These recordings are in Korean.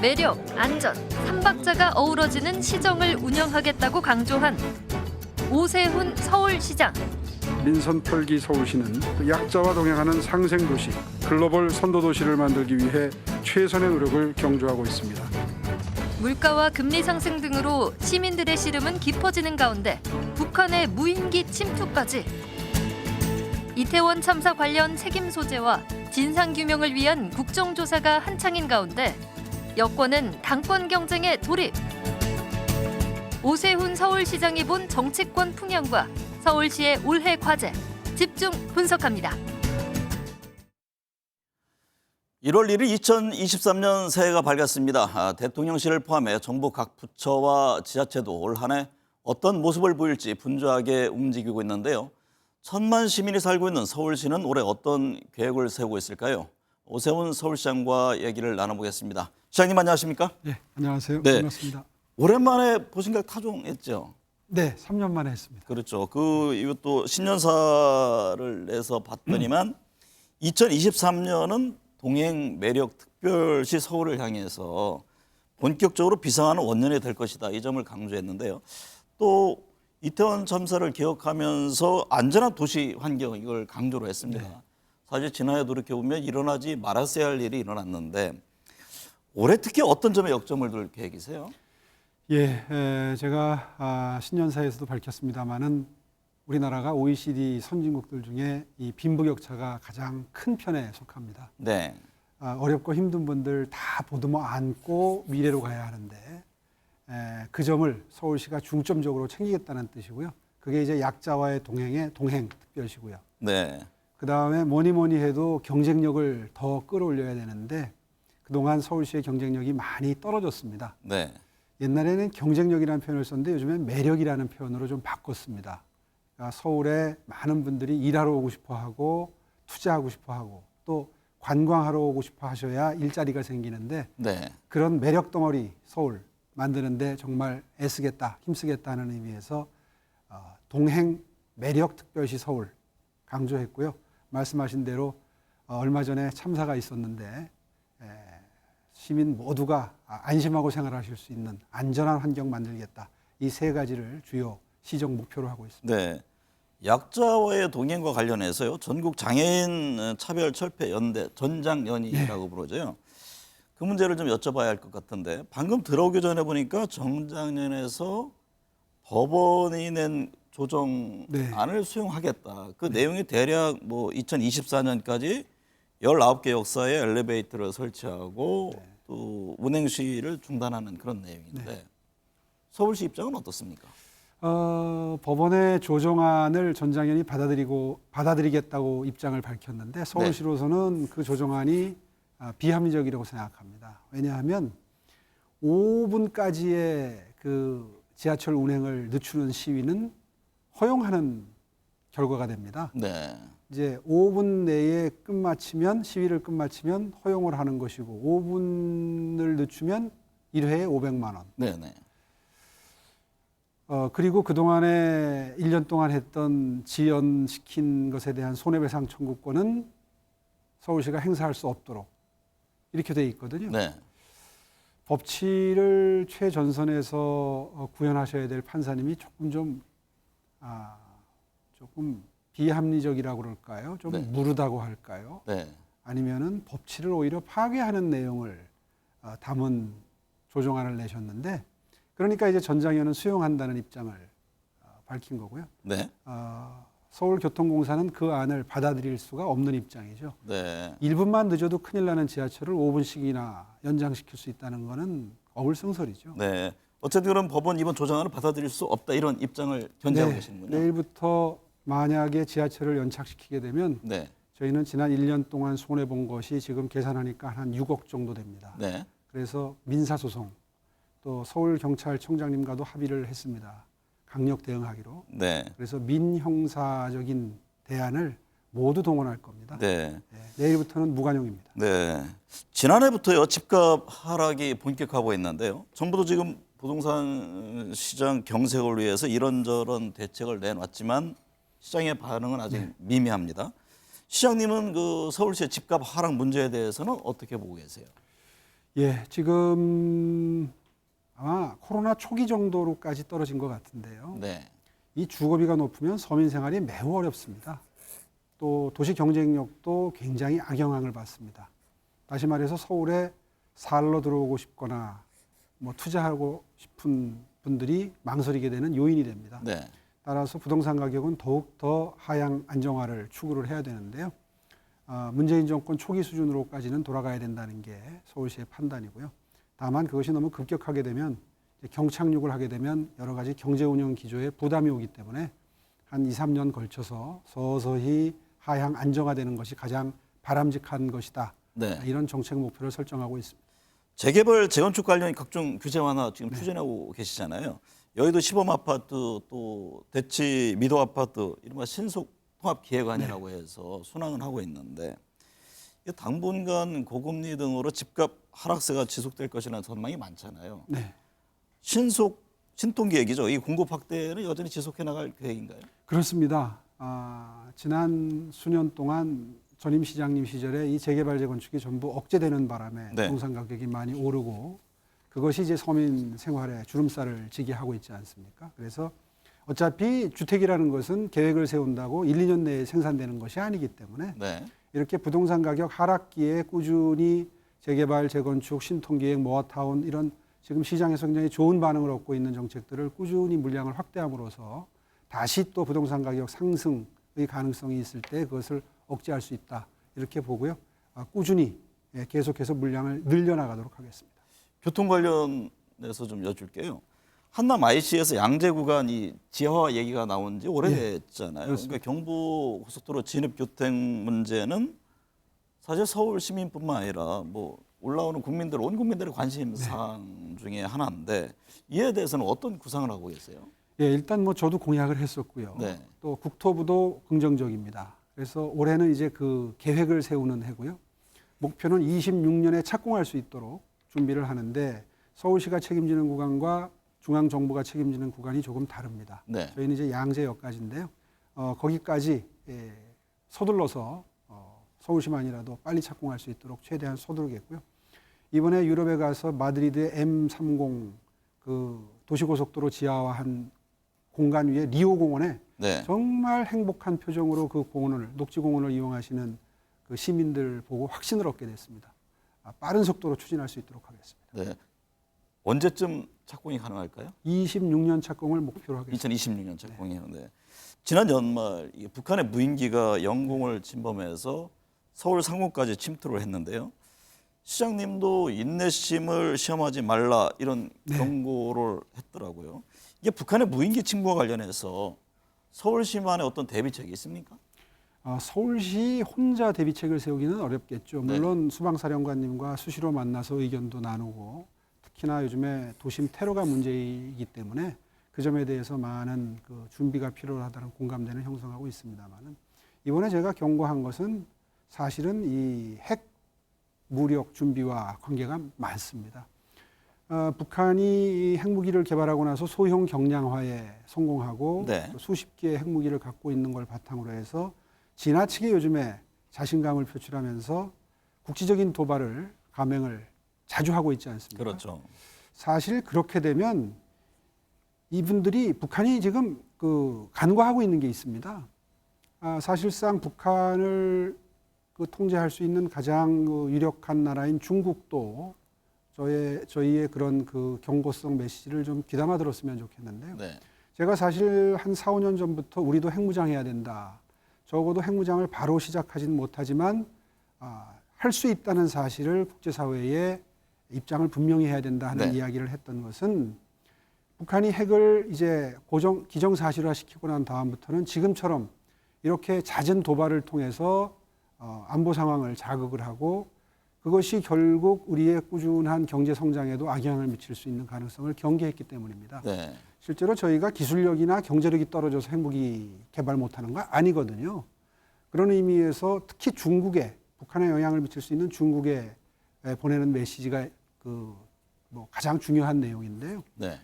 매력, 안전, 삼박자가 어우러지는 시정을 운영하겠다고 강조한 오세훈 서울시장. 민선 8기 서울시는 약자와 동행하는 상생도시, 글로벌 선도도시를 만들기 위해 최선의 노력을 경주하고 있습니다. 물가와 금리 상승 등으로 시민들의 시름은 깊어지는 가운데 북한의 무인기 침투까지. 이태원 참사 관련 책임 소재와 진상규명을 위한 국정조사가 한창인 가운데 여권은 당권 경쟁에 돌입. 오세훈 서울시장이 본 정치권 풍향과 서울시의 올해 과제 집중 분석합니다. 1월 1일 2023년 새해가 밝았습니다. 대통령실을 포함해 정부 각 부처와 지자체도 올 한 해 어떤 모습을 보일지 분주하게 움직이고 있는데요. 1,000만 시민이 살고 있는 서울시는 올해 어떤 계획을 세우고 있을까요? 오세훈 서울시장과 얘기를 나눠보겠습니다. 시장님 안녕하십니까? 네, 안녕하세요. 네. 반갑습니다. 오랜만에 보신각 타종했죠? 네, 3년 만에 했습니다. 그렇죠. 이것도 신년사를 내서 봤더니만 2023년은 동행 매력 특별시 서울을 향해서 본격적으로 비상하는 원년이 될 것이다. 이 점을 강조했는데요. 또 이태원 참사를 기억하면서 안전한 도시 환경 이걸 강조를 했습니다. 네. 사실 지난해 돌이켜보면 일어나지 말았어야 할 일이 일어났는데 올해 특히 어떤 점에 역점을 둘 계획이세요? 예, 제가 신년사에서도 밝혔습니다마는 우리나라가 OECD 선진국들 중에 이 빈부격차가 가장 큰 편에 속합니다. 네. 어렵고 힘든 분들 다 보듬어 안고 미래로 가야 하는데 그 점을 서울시가 중점적으로 챙기겠다는 뜻이고요. 그게 이제 약자와의 동행 특별시고요. 네. 그 다음에 뭐니 해도 경쟁력을 더 끌어올려야 되는데 그동안 서울시의 경쟁력이 많이 떨어졌습니다. 네. 옛날에는 경쟁력이라는 표현을 썼는데 요즘엔 매력이라는 표현으로 좀 바꿨습니다. 그러니까 서울에 많은 분들이 일하러 오고 싶어 하고 투자하고 싶어 하고 또 관광하러 오고 싶어 하셔야 일자리가 생기는데 네. 그런 매력 덩어리 서울 만드는데 정말 애쓰겠다, 힘쓰겠다는 의미에서 동행 매력 특별시 서울 강조했고요. 말씀하신 대로 얼마 전에 참사가 있었는데 시민 모두가 안심하고 생활하실 수 있는 안전한 환경 만들겠다. 이 세 가지를 주요 시정 목표로 하고 있습니다. 네. 약자와의 동행과 관련해서요. 전국 장애인 차별 철폐 연대 전장연이라고 부르죠. 그 문제를 좀 여쭤봐야 할 것 같은데 방금 들어오기 전에 보니까 정장연에서 법원이 낸 조정안을 수용하겠다. 그 내용이 대략 뭐 2024년까지 19개 역사에 엘리베이터를 설치하고 또 운행 시위를 중단하는 그런 내용인데 서울시 입장은 어떻습니까? 법원의 조정안을 전장현이 받아들이겠다고 입장을 밝혔는데 서울시로서는 그 조정안이 비합리적이라고 생각합니다. 왜냐하면 5분까지의 그 지하철 운행을 늦추는 시위는 허용하는 결과가 됩니다. 네. 이제 5분 내에 시위를 끝마치면 허용을 하는 것이고 5분을 늦추면 1회에 500만 원. 네네. 그리고 그동안에 1년 동안 했던 지연시킨 것에 대한 손해배상 청구권은 서울시가 행사할 수 없도록 이렇게 돼 있거든요. 네. 법치를 최전선에서 구현하셔야 될 판사님이 조금 비합리적이라고 그럴까요? 좀 무르다고 할까요? 네. 아니면은 법치를 오히려 파괴하는 내용을 담은 조정안을 내셨는데 그러니까 이제 전장현은 수용한다는 입장을 밝힌 거고요. 네. 서울교통공사는 그 안을 받아들일 수가 없는 입장이죠. 네. 1분만 늦어도 큰일 나는 지하철을 5분씩이나 연장시킬 수 있다는 것은 어불성설이죠. 네. 어쨌든 그럼 법원 이번 조정안을 받아들일 수 없다 이런 입장을 견지하고 계시는군요. 내일부터 만약에 지하철을 연착시키게 되면 네. 저희는 지난 1년 동안 손해본 것이 지금 계산하니까 한 6억 정도 됩니다. 네. 그래서 민사소송 또 서울경찰청장님과도 합의를 했습니다. 강력 대응하기로. 네. 그래서 민형사적인 대안을 모두 동원할 겁니다. 네. 내일부터는 무관용입니다. 네. 지난해부터요 집값 하락이 본격화하고 있는데요. 정부도 지금 부동산 시장 경색을 위해서 이런저런 대책을 내놨지만 시장의 반응은 아직 미미합니다. 시장님은 그 서울시의 집값 하락 문제에 대해서는 어떻게 보고 계세요? 예, 지금 아마 코로나 초기 정도로까지 떨어진 것 같은데요. 네. 이 주거비가 높으면 서민 생활이 매우 어렵습니다. 또 도시 경쟁력도 굉장히 악영향을 받습니다. 다시 말해서 서울에 살러 들어오고 싶거나 뭐 투자하고 싶은 분들이 망설이게 되는 요인이 됩니다. 네. 따라서 부동산 가격은 더욱 더 하향 안정화를 추구를 해야 되는데요. 문재인 정권 초기 수준으로까지는 돌아가야 된다는 게 서울시의 판단이고요. 다만 그것이 너무 급격하게 되면 경착륙을 하게 되면 여러 가지 경제 운영 기조에 부담이 오기 때문에 한 2, 3년 걸쳐서 서서히 하향 안정화되는 것이 가장 바람직한 것이다. 네. 이런 정책 목표를 설정하고 있습니다. 재개발, 재건축 관련 각종 규제 완화 지금 네. 추진하고 계시잖아요. 여의도 시범 아파트 또 대치 미도 아파트 이른바 신속 통합 기획안이라고 해서 순항을 하고 있는데 이게 당분간 고금리 등으로 집값 하락세가 지속될 것이라는 전망이 많잖아요. 네. 신통 계획이죠. 이 공급 확대는 여전히 지속해 나갈 계획인가요? 그렇습니다. 지난 수년 동안 전임 시장님 시절에 이 재개발 재건축이 전부 억제되는 바람에 네. 부동산 가격이 많이 오르고 그것이 이제 서민 생활에 주름살을 지게 하고 있지 않습니까? 그래서 어차피 주택이라는 것은 계획을 세운다고 1, 2년 내에 생산되는 것이 아니기 때문에 네. 이렇게 부동산 가격 하락기에 꾸준히 재개발, 재건축, 신통기획, 모아타운 이런 지금 시장에서 굉장히 좋은 반응을 얻고 있는 정책들을 꾸준히 물량을 확대함으로써 다시 또 부동산 가격 상승의 가능성이 있을 때 그것을 억제할 수 있다 이렇게 보고요. 꾸준히 계속해서 물량을 늘려나가도록 하겠습니다. 교통 관련해서 좀 여쭐게요. 한남 IC에서 양재 구간이 지하화 얘기가 나온 지 오래됐잖아요. 그러니까 경부 고속도로 진입 교통 문제는 사실 서울 시민뿐만 아니라 뭐 올라오는 국민들, 온 국민들의 관심사항 중에 하나인데 이에 대해서는 어떤 구상을 하고 계세요? 예, 일단 뭐 저도 공약을 했었고요. 네. 또 국토부도 긍정적입니다. 그래서 올해는 이제 그 계획을 세우는 해고요. 목표는 26년에 착공할 수 있도록 준비를 하는데 서울시가 책임지는 구간과 중앙정부가 책임지는 구간이 조금 다릅니다. 네. 저희는 이제 양재역까지인데요. 거기까지 서둘러서 서울시만이라도 빨리 착공할 수 있도록 최대한 서두르겠고요. 이번에 유럽에 가서 마드리드의 M30 그 도시고속도로 지하화한 공간 위에 리오 공원에 네. 정말 행복한 표정으로 그 공원을 녹지공원을 이용하시는 그 시민들 보고 확신을 얻게 됐습니다. 빠른 속도로 추진할 수 있도록 하겠습니다. 네. 언제쯤 착공이 가능할까요? 26년 착공을 목표로 하겠습니다. 2026년 착공이요. 네. 지난 연말 북한의 무인기가 영공을 침범해서 서울 상공까지 침투를 했는데요. 시장님도 인내심을 시험하지 말라 이런 경고를 했더라고요. 이게 북한의 무인기 침공과 관련해서 서울시만의 어떤 대비책이 있습니까? 서울시 혼자 대비책을 세우기는 어렵겠죠. 네. 물론 수방사령관님과 수시로 만나서 의견도 나누고 특히나 요즘에 도심 테러가 문제이기 때문에 그 점에 대해서 많은 그 준비가 필요하다는 공감대는 형성하고 있습니다만은 이번에 제가 경고한 것은 사실은 이 핵 무력 준비와 관계가 많습니다. 북한이 핵무기를 개발하고 나서 소형 경량화에 성공하고 네. 수십 개의 핵무기를 갖고 있는 걸 바탕으로 해서 지나치게 요즘에 자신감을 표출하면서 국지적인 도발을 감행을 자주 하고 있지 않습니까? 그렇죠. 사실 그렇게 되면 이분들이 북한이 지금 그 간과하고 있는 게 있습니다. 사실상 북한을 그 통제할 수 있는 가장 그 유력한 나라인 중국도 저희의 그런 그 경고성 메시지를 좀 귀담아 들었으면 좋겠는데요. 네. 제가 사실 한 4, 5년 전부터 우리도 핵무장해야 된다. 적어도 핵무장을 바로 시작하지는 못하지만 할 수 있다는 사실을 국제사회에 입장을 분명히 해야 된다 하는 네. 이야기를 했던 것은 북한이 핵을 이제 기정사실화 시키고 난 다음부터는 지금처럼 이렇게 잦은 도발을 통해서 안보 상황을 자극을 하고 그것이 결국 우리의 꾸준한 경제 성장에도 악영향을 미칠 수 있는 가능성을 경계했기 때문입니다. 네. 실제로 저희가 기술력이나 경제력이 떨어져서 핵무기 개발 못하는 거 아니거든요. 그런 의미에서 특히 중국에 북한에 영향을 미칠 수 있는 중국에 보내는 메시지가 가장 중요한 내용인데요. 네.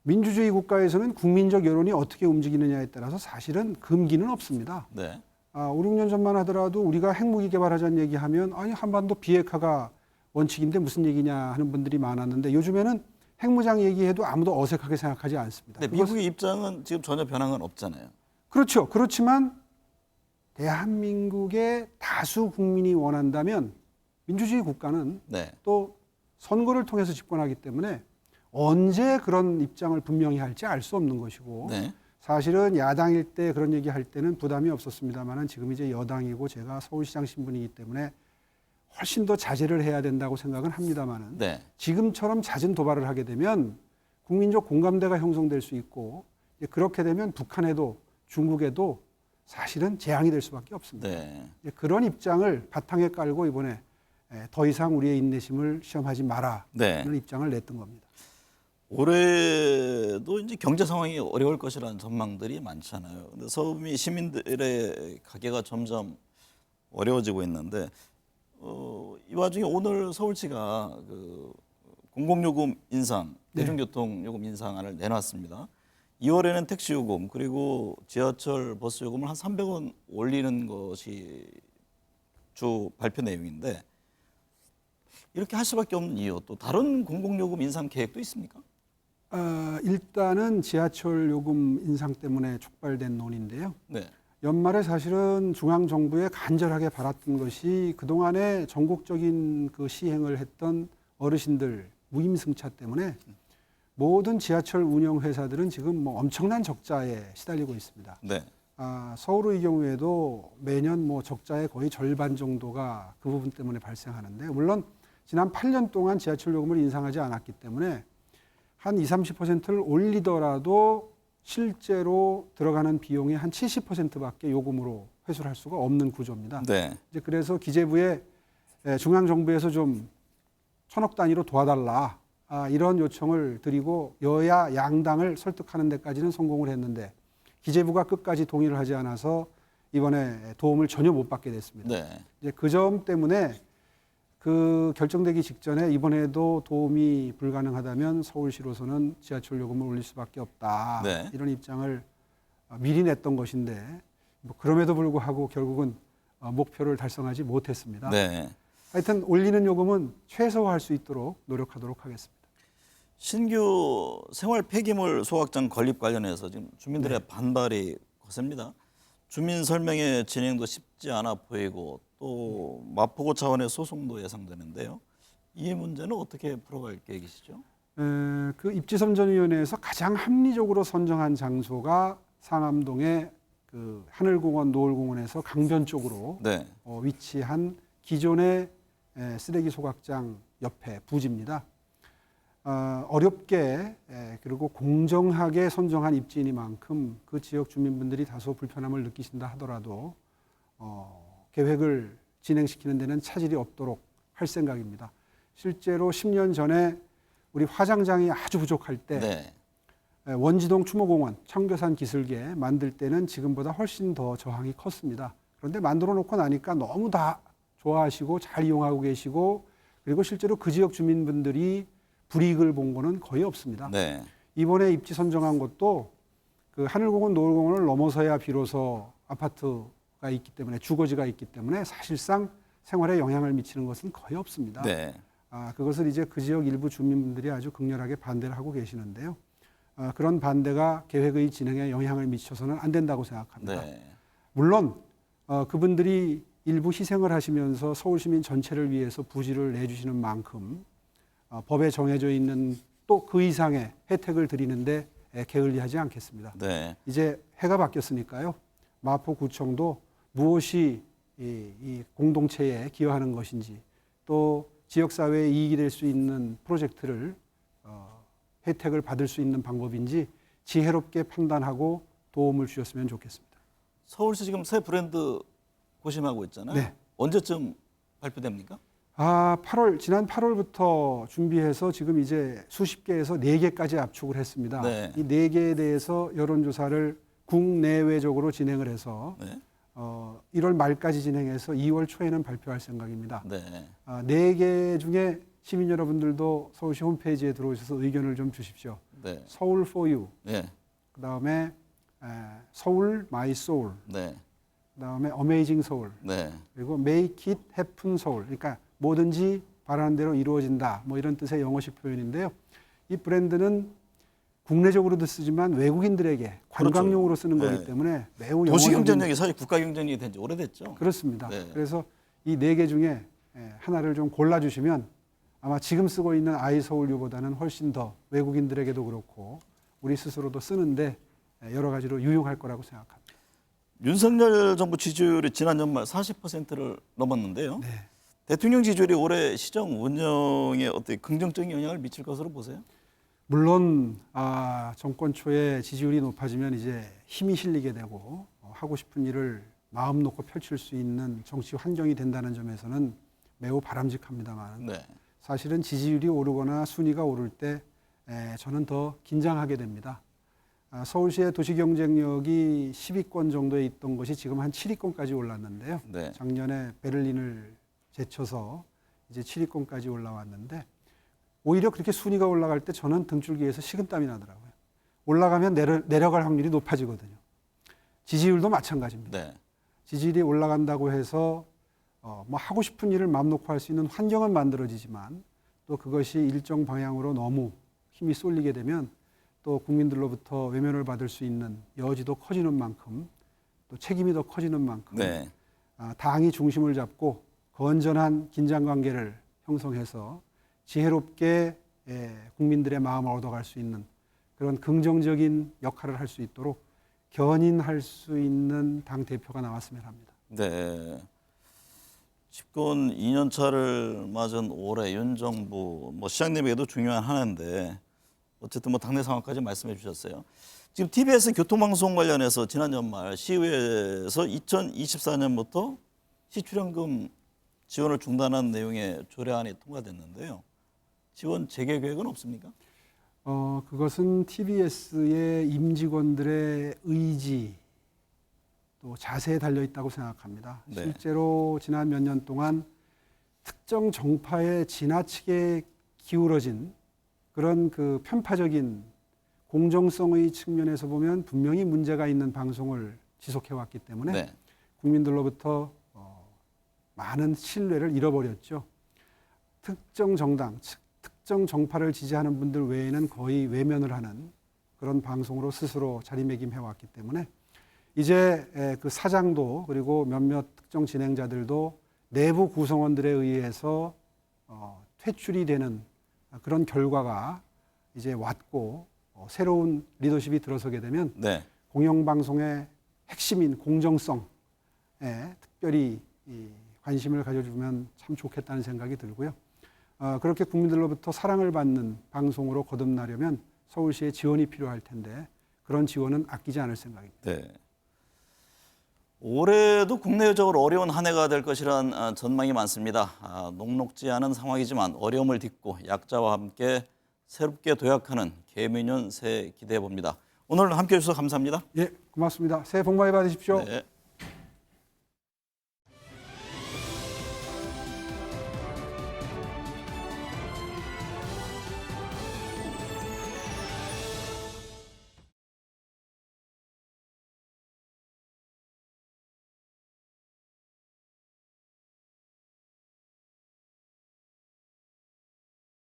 민주주의 국가에서는 국민적 여론이 어떻게 움직이느냐에 따라서 사실은 금기는 없습니다. 네. 5, 6년 전만 하더라도 우리가 핵무기 개발하자는 얘기하면 아니 한반도 비핵화가 원칙인데 무슨 얘기냐 하는 분들이 많았는데 요즘에는 핵무장 얘기해도 아무도 어색하게 생각하지 않습니다. 근데 미국의 입장은 지금 전혀 변한 건 없잖아요. 그렇죠. 그렇지만 대한민국의 다수 국민이 원한다면 민주주의 국가는 네. 또 선거를 통해서 집권하기 때문에 언제 그런 입장을 분명히 할지 알 수 없는 것이고 네. 사실은 야당일 때 그런 얘기할 때는 부담이 없었습니다만 지금 이제 여당이고 제가 서울시장 신분이기 때문에 훨씬 더 자제를 해야 된다고 생각은 합니다만은 네. 지금처럼 잦은 도발을 하게 되면 국민적 공감대가 형성될 수 있고 그렇게 되면 북한에도 중국에도 사실은 재앙이 될 수밖에 없습니다. 네. 그런 입장을 바탕에 깔고 이번에 더 이상 우리의 인내심을 시험하지 마라는 네. 입장을 냈던 겁니다. 올해도 이제 경제 상황이 어려울 것이라는 전망들이 많잖아요. 근데 서울시 시민들의 가계가 점점 어려워지고 있는데 이 와중에 오늘 서울시가 그 공공요금 인상, 네. 대중교통 요금 인상안을 내놨습니다. 2월에는 택시 요금 그리고 지하철 버스 요금을 한 300원 올리는 것이 주 발표 내용인데 이렇게 할 수밖에 없는 이유 또 다른 공공요금 인상 계획도 있습니까? 일단은 지하철 요금 인상 때문에 촉발된 논의인데요. 네. 연말에 사실은 중앙 정부에 간절하게 바랐던 것이 그동안에 전국적인 그 시행을 했던 어르신들 무임승차 때문에 모든 지하철 운영 회사들은 지금 뭐 엄청난 적자에 시달리고 있습니다. 네. 서울의 경우에도 매년 뭐 적자의 거의 절반 정도가 그 부분 때문에 발생하는데 물론 지난 8년 동안 지하철 요금을 인상하지 않았기 때문에 한 20-30%를 올리더라도 실제로 들어가는 비용의 한 70%밖에 요금으로 회수를 할 수가 없는 구조입니다. 네. 이제 그래서 기재부에 중앙 정부에서 좀 천억 단위로 도와달라 이런 요청을 드리고 여야 양당을 설득하는 데까지는 성공을 했는데 기재부가 끝까지 동의를 하지 않아서 이번에 도움을 전혀 못 받게 됐습니다. 네. 이제 그 점 때문에 그 결정되기 직전에 이번에도 도움이 불가능하다면 서울시로서는 지하철 요금을 올릴 수밖에 없다. 네. 이런 입장을 미리 냈던 것인데 뭐 그럼에도 불구하고 결국은 목표를 달성하지 못했습니다. 네. 하여튼 올리는 요금은 최소화할 수 있도록 노력하도록 하겠습니다. 신규 생활 폐기물 소각장 건립 관련해서 지금 주민들의 반발이 거셉니다. 주민 설명회 진행도 쉽지 않아 보이고 또 마포구 차원의 소송도 예상되는데요. 이 문제는 어떻게 풀어갈 계획이시죠? 그 입지선정위원회에서 가장 합리적으로 선정한 장소가 상암동의 그 하늘공원, 노을공원에서 강변 쪽으로 네. 위치한 기존의 쓰레기 소각장 옆에 부지입니다. 어렵게 그리고 공정하게 선정한 입지이니만큼 그 지역 주민분들이 다소 불편함을 느끼신다 하더라도 계획을 진행시키는 데는 차질이 없도록 할 생각입니다. 실제로 10년 전에 우리 화장장이 아주 부족할 때 네. 원지동 추모공원, 청교산 기슭에 만들 때는 지금보다 훨씬 더 저항이 컸습니다. 그런데 만들어 놓고 나니까 너무 다 좋아하시고 잘 이용하고 계시고 그리고 실제로 그 지역 주민분들이 불이익을 본 거는 거의 없습니다. 네. 이번에 입지 선정한 것도 그 하늘공원, 노을공원을 넘어서야 비로소 아파트가 있기 때문에 주거지가 있기 때문에 사실상 생활에 영향을 미치는 것은 거의 없습니다. 네. 그것을 이제 그 지역 일부 주민분들이 아주 극렬하게 반대를 하고 계시는데요. 그런 반대가 계획의 진행에 영향을 미쳐서는 안 된다고 생각합니다. 네. 물론 그분들이 일부 희생을 하시면서 서울시민 전체를 위해서 부지를 내주시는 만큼 법에 정해져 있는 또 그 이상의 혜택을 드리는데 게을리하지 않겠습니다. 네. 이제 해가 바뀌었으니까요. 마포구청도 무엇이 이 공동체에 기여하는 것인지 또 지역사회에 이익이 될 수 있는 프로젝트를 혜택을 받을 수 있는 방법인지 지혜롭게 판단하고 도움을 주셨으면 좋겠습니다. 서울시 지금 새 브랜드 고심하고 있잖아요. 네. 언제쯤 발표됩니까? 지난 8월부터 준비해서 지금 이제 수십 개에서 4개까지 압축을 했습니다. 네. 이 4개에 대해서 여론조사를 국내외적으로 진행을 해서 네. 1월 말까지 진행해서 2월 초에는 발표할 생각입니다. 네. 4개 중에 시민 여러분들도 서울시 홈페이지에 들어오셔서 의견을 좀 주십시오. 네. 서울 for you, 네. 그다음에 서울 my soul, 네. 그다음에 어메이징 서울, 네. 그리고 make it happen 서울. 그러니까 뭐든지 바라는 대로 이루어진다. 뭐 이런 뜻의 영어식 표현인데요. 이 브랜드는 국내적으로도 쓰지만 외국인들에게 관광용으로 쓰는 네. 거기 때문에 매우 도시 영어적인- 경쟁력이 사실 국가 경쟁력이 된 지 오래됐죠. 그렇습니다. 네. 그래서 이 네 개 중에 하나를 좀 골라주시면 아마 지금 쓰고 있는 아이서울유보다는 훨씬 더 외국인들에게도 그렇고 우리 스스로도 쓰는데 여러 가지로 유용할 거라고 생각합니다. 윤석열 정부 지지율이 지난 연말 40%를 넘었는데요. 네. 대통령 지지율이 올해 시정 운영에 어떻게 긍정적인 영향을 미칠 것으로 보세요? 물론 정권 초에 지지율이 높아지면 이제 힘이 실리게 되고 하고 싶은 일을 마음 놓고 펼칠 수 있는 정치 환경이 된다는 점에서는 매우 바람직합니다만 네. 사실은 지지율이 오르거나 순위가 오를 때 저는 더 긴장하게 됩니다. 서울시의 도시경쟁력이 10위권 정도에 있던 것이 지금 한 7위권까지 올랐는데요. 네. 작년에 베를린을 제쳐서 이제 7위권까지 올라왔는데 오히려 그렇게 순위가 올라갈 때 저는 등줄기에서 식은땀이 나더라고요. 올라가면 내려갈 확률이 높아지거든요. 지지율도 마찬가지입니다. 네. 지지율이 올라간다고 해서 뭐 하고 싶은 일을 마음 놓고 할 수 있는 환경은 만들어지지만 또 그것이 일정 방향으로 너무 힘이 쏠리게 되면 또 국민들로부터 외면을 받을 수 있는 여지도 커지는 만큼 또 책임이 더 커지는 만큼 네. 당이 중심을 잡고 건전한 긴장관계를 형성해서 지혜롭게 국민들의 마음을 얻어갈 수 있는 그런 긍정적인 역할을 할 수 있도록 견인할 수 있는 당 대표가 나왔으면 합니다. 네. 집권 2년 차를 맞은 올해 윤 정부 시장님에게도 중요한 한 해인데 어쨌든 당내 상황까지 말씀해 주셨어요. 지금 TBS 교통방송 관련해서 지난 연말 시의회에서 2024년부터 시출연금 지원을 중단한 내용의 조례안이 통과됐는데요. 지원 재개 계획은 없습니까? 그것은 TBS의 임직원들의 의지 또 자세에 달려 있다고 생각합니다. 네. 실제로 지난 몇 년 동안 특정 정파에 지나치게 기울어진 그런 그 편파적인 공정성의 측면에서 보면 분명히 문제가 있는 방송을 지속해 왔기 때문에 네. 국민들로부터 많은 신뢰를 잃어버렸죠. 특정 정당, 특정 정파를 지지하는 분들 외에는 거의 외면을 하는 그런 방송으로 스스로 자리매김해 왔기 때문에 이제 그 사장도 그리고 몇몇 특정 진행자들도 내부 구성원들에 의해서 퇴출이 되는 그런 결과가 이제 왔고 새로운 리더십이 들어서게 되면 네. 공영방송의 핵심인 공정성에 특별히 관심을 가져주면 참 좋겠다는 생각이 들고요. 그렇게 국민들로부터 사랑을 받는 방송으로 거듭나려면 서울시의 지원이 필요할 텐데 그런 지원은 아끼지 않을 생각입니다. 네. 올해도 국내적으로 어려운 한 해가 될 것이란 전망이 많습니다. 녹록지 않은 상황이지만 어려움을 딛고 약자와 함께 새롭게 도약하는 개미년 새해 기대해 봅니다. 오늘 함께해 주셔서 감사합니다. 예, 고맙습니다. 새해 복 많이 받으십시오. 네.